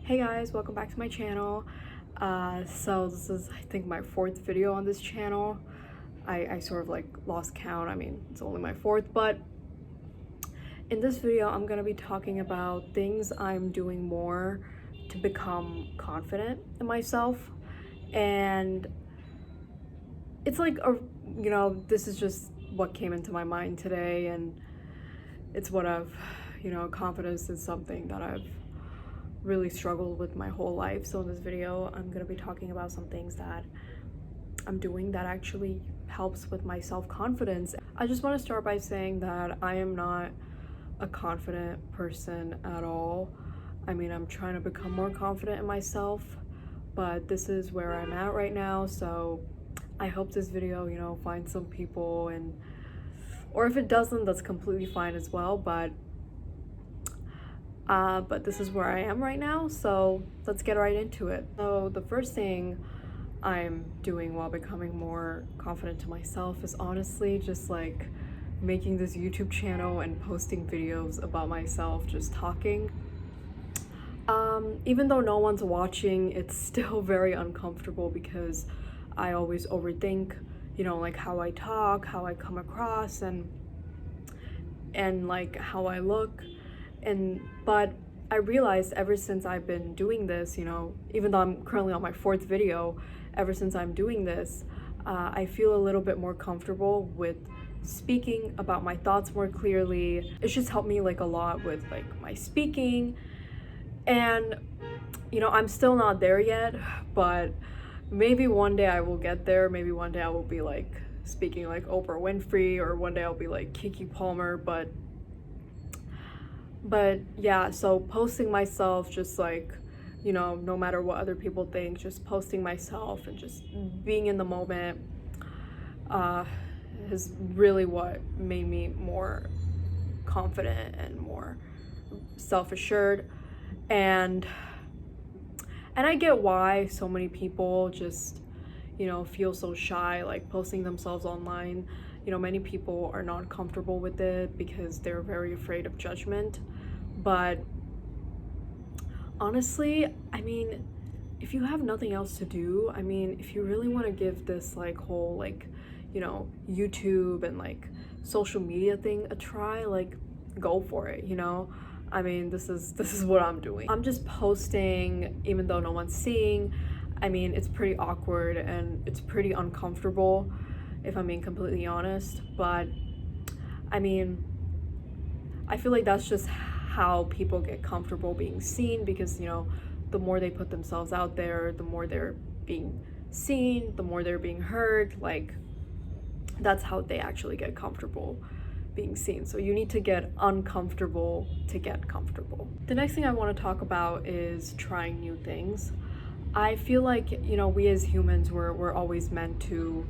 Hey guys, welcome back to my channel. So this is, I think, my fourth video on this channel. I sort of like lost count. I mean, it's only my fourth, but in this video I'm gonna be talking about things I'm doing more to become confident in myself. And it's like this is just what came into my mind today, and it's what confidence is something that I've really struggled with my whole life. So in this video I'm going to be talking about some things that I'm doing that actually helps with my self-confidence. I just want to start by saying that I am not a confident person at all. I mean, I'm trying to become more confident in myself, but this is where I'm at right now. So I hope this video finds some people, or if it doesn't, that's completely fine as well. But this is where I am right now, so let's get right into it. So the first thing I'm doing while becoming more confident to myself is honestly just like making this YouTube channel and posting videos about myself, just talking. Even though no one's watching, it's still very uncomfortable because I always overthink, like how I talk, how I come across, and like how I look. But I realized ever since I've been doing this, even though I'm currently on my fourth video, ever since I'm doing this, I feel a little bit more comfortable with speaking about my thoughts more clearly. It's just helped me like a lot with like my speaking. And I'm still not there yet, but maybe one day I will get there. Maybe one day I will be like speaking like Oprah Winfrey, or one day I'll be like Keke Palmer. But yeah, so posting myself, just like, no matter what other people think, just posting myself and just being in the moment is really what made me more confident and more self-assured. And I get why so many people just feel so shy like posting themselves online. Many people are not comfortable with it because they're very afraid of judgment. But honestly, I mean, if you have nothing else to do, I mean, if you really want to give this like whole like YouTube and like social media thing a try, like go for it. I mean, this is what I'm doing. I'm just posting even though no one's seeing. I mean, it's pretty awkward and it's pretty uncomfortable, if I'm being completely honest. But I mean, I feel like that's just how people get comfortable being seen, because the more they put themselves out there, the more they're being seen, the more they're being heard. Like, that's how they actually get comfortable being seen. So you need to get uncomfortable to get comfortable. The next thing I want to talk about is trying new things. I feel like we as humans, we're always meant to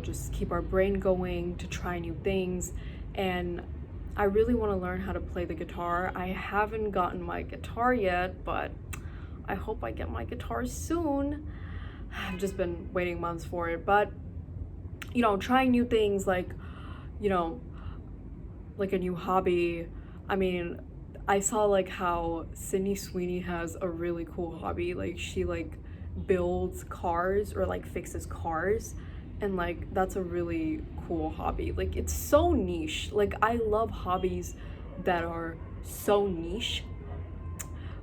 just keep our brain going, to try new things. And I really want to learn how to play the guitar. I haven't gotten my guitar yet, but I hope I get my guitar soon. I've just been waiting months for it. But trying new things, like like a new hobby. I mean, I saw like how Sydney Sweeney has a really cool hobby. Like, she like builds cars or like fixes cars, and like that's a really cool hobby. Like, it's so niche. Like, I love hobbies that are so niche.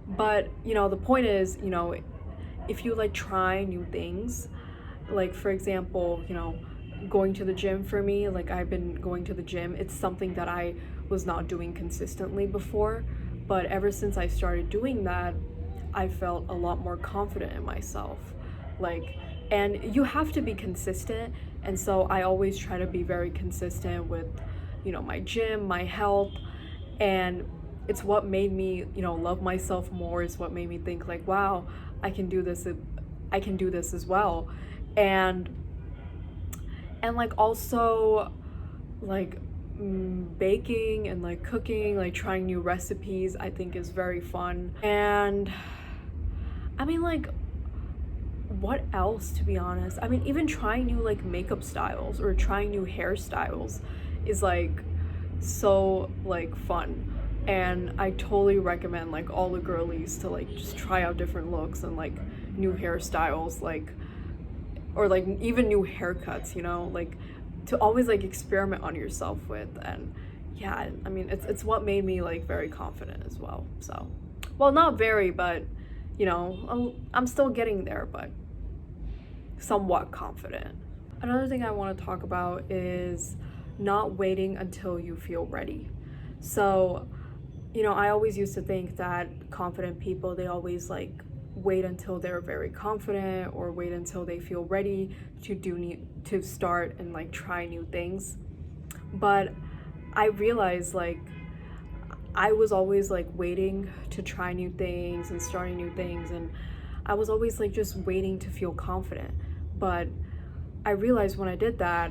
But the point is, if you like try new things, like for example, going to the gym. For me, like, I've been going to the gym. It's something that I was not doing consistently before, but ever since I started doing that, I felt a lot more confident in myself. Like, and you have to be consistent, and so I always try to be very consistent with my gym, my health. And it's what made me love myself more. Is what made me think like, wow, I can do this as well. And like also like baking and like cooking, like trying new recipes, I think is very fun. And I mean, like, what else, to be honest? I mean, even trying new like makeup styles or trying new hairstyles is like so like fun. And I totally recommend like all the girlies to like just try out different looks and like new hairstyles, like, or like even new haircuts, you know, like to always like experiment on yourself with. And yeah, I mean, it's what made me like very confident as well. So, well, not very, but you know, I'm still getting there, but somewhat confident. Another thing I want to talk about is not waiting until you feel ready. So, you know, I always used to think that confident people, they always like wait until they're very confident or wait until they feel ready to start and like try new things. But I realized like I was always like waiting to try new things and starting new things, and I was always like just waiting to feel confident. But I realized when I did that,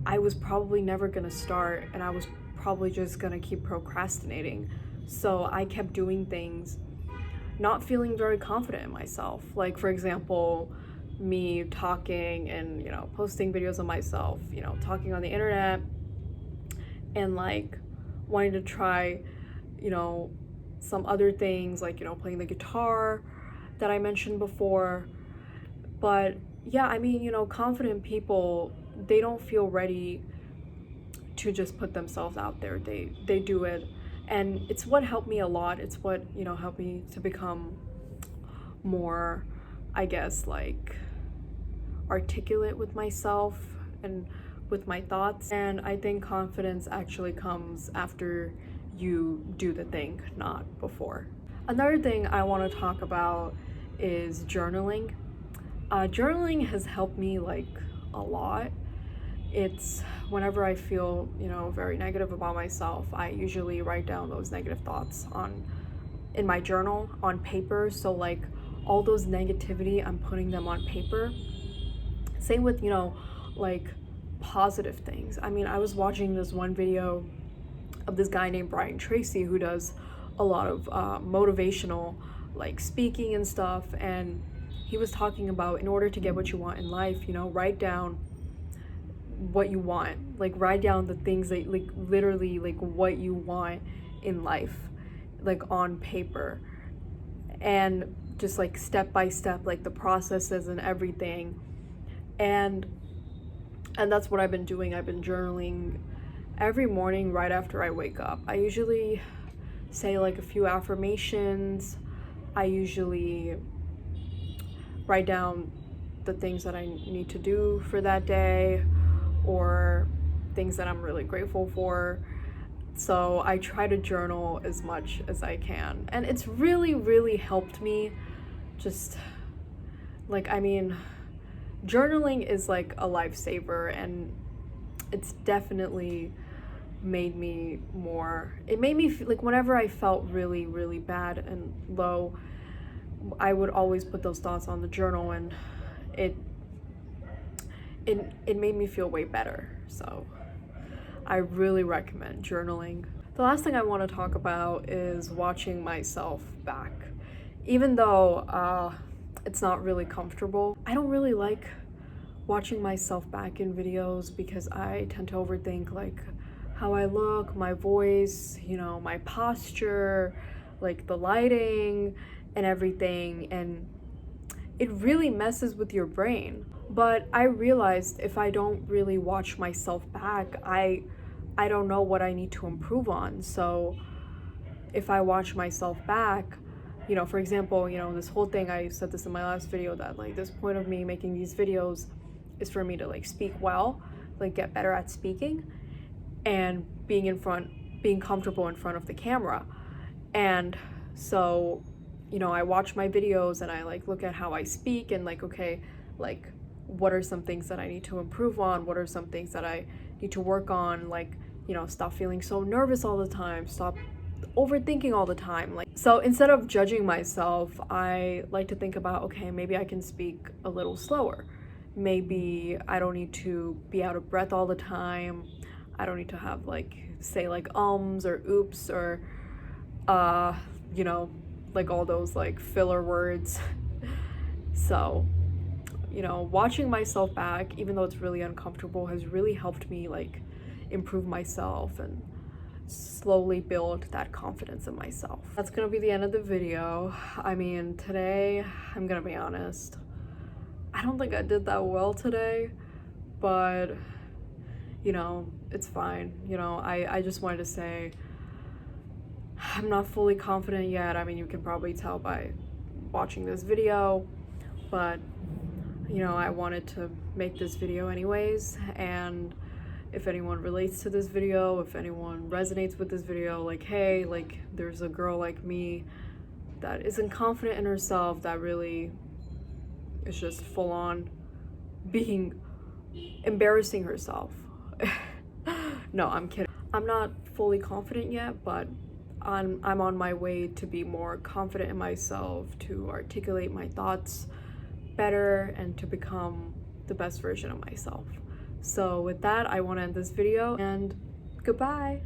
I was probably never gonna start, and I was probably just gonna keep procrastinating. So I kept doing things, not feeling very confident in myself. Like, for example, me talking and, you know, posting videos of myself, you know, talking on the internet and like wanting to try, you know, some other things like, you know, playing the guitar that I mentioned before. But yeah, I mean, you know, confident people, they don't feel ready to just put themselves out there. They do it. And it's what helped me a lot. It's what, you know, helped me to become more, I guess, like articulate with myself and with my thoughts. And I think confidence actually comes after you do the thing, not before. Another thing I want to talk about is journaling. Journaling has helped me like a lot. It's whenever I feel, you know, very negative about myself, I usually write down those negative thoughts in my journal on paper. So like all those negativity, I'm putting them on paper. Same with, you know, like positive things. I mean, I was watching this one video of this guy named Brian Tracy who does a lot of motivational like speaking and stuff, and he was talking about in order to get what you want in life, you know, write down what you want, like write down the things that like literally like what you want in life, like on paper, and just like step by step, like the processes and everything. And that's what I've been doing. I've been journaling every morning right after I wake up. I usually say like a few affirmations. I usually write down the things that I need to do for that day or things that I'm really grateful for. So I try to journal as much as I can. And it's really, really helped me. Just like, I mean, journaling is like a lifesaver, and it's definitely made me more, it made me feel like whenever I felt really, really bad and low, I would always put those thoughts on the journal, and it made me feel way better. So I really recommend journaling. The last thing I want to talk about is watching myself back. Even though it's not really comfortable, I don't really like watching myself back in videos because I tend to overthink like how I look, my voice, you know, my posture, like the lighting and everything, and it really messes with your brain. But I realized if I don't really watch myself back, I don't know what I need to improve on. So if I watch myself back, you know, for example, you know, this whole thing, I said this in my last video, that like this point of me making these videos is for me to like speak well, like get better at speaking and being comfortable in front of the camera. And so, you know, I watch my videos and I like look at how I speak and like, okay, like what are some things that I need to improve on? What are some things that I need to work on? Like, you know, stop feeling so nervous all the time, stop overthinking all the time. Like, so instead of judging myself, I like to think about, okay, maybe I can speak a little slower. Maybe I don't need to be out of breath all the time. I don't need to have like, say like ums or oops or, you know, like all those like filler words. So, you know, watching myself back, even though it's really uncomfortable, has really helped me like improve myself and slowly build that confidence in myself. That's gonna be the end of the video. I mean, today, I'm gonna be honest, I don't think I did that well today, but you know, it's fine. You know, I just wanted to say I'm not fully confident yet. I mean, you can probably tell by watching this video, but you know, I wanted to make this video anyways, and if anyone relates to this video, if anyone resonates with this video, like, hey, like, there's a girl like me that isn't confident in herself, that really is just full on embarrassing herself. No, I'm kidding. I'm not fully confident yet, but I'm on my way to be more confident in myself, to articulate my thoughts better, and to become the best version of myself. So with that, I want to end this video, and goodbye.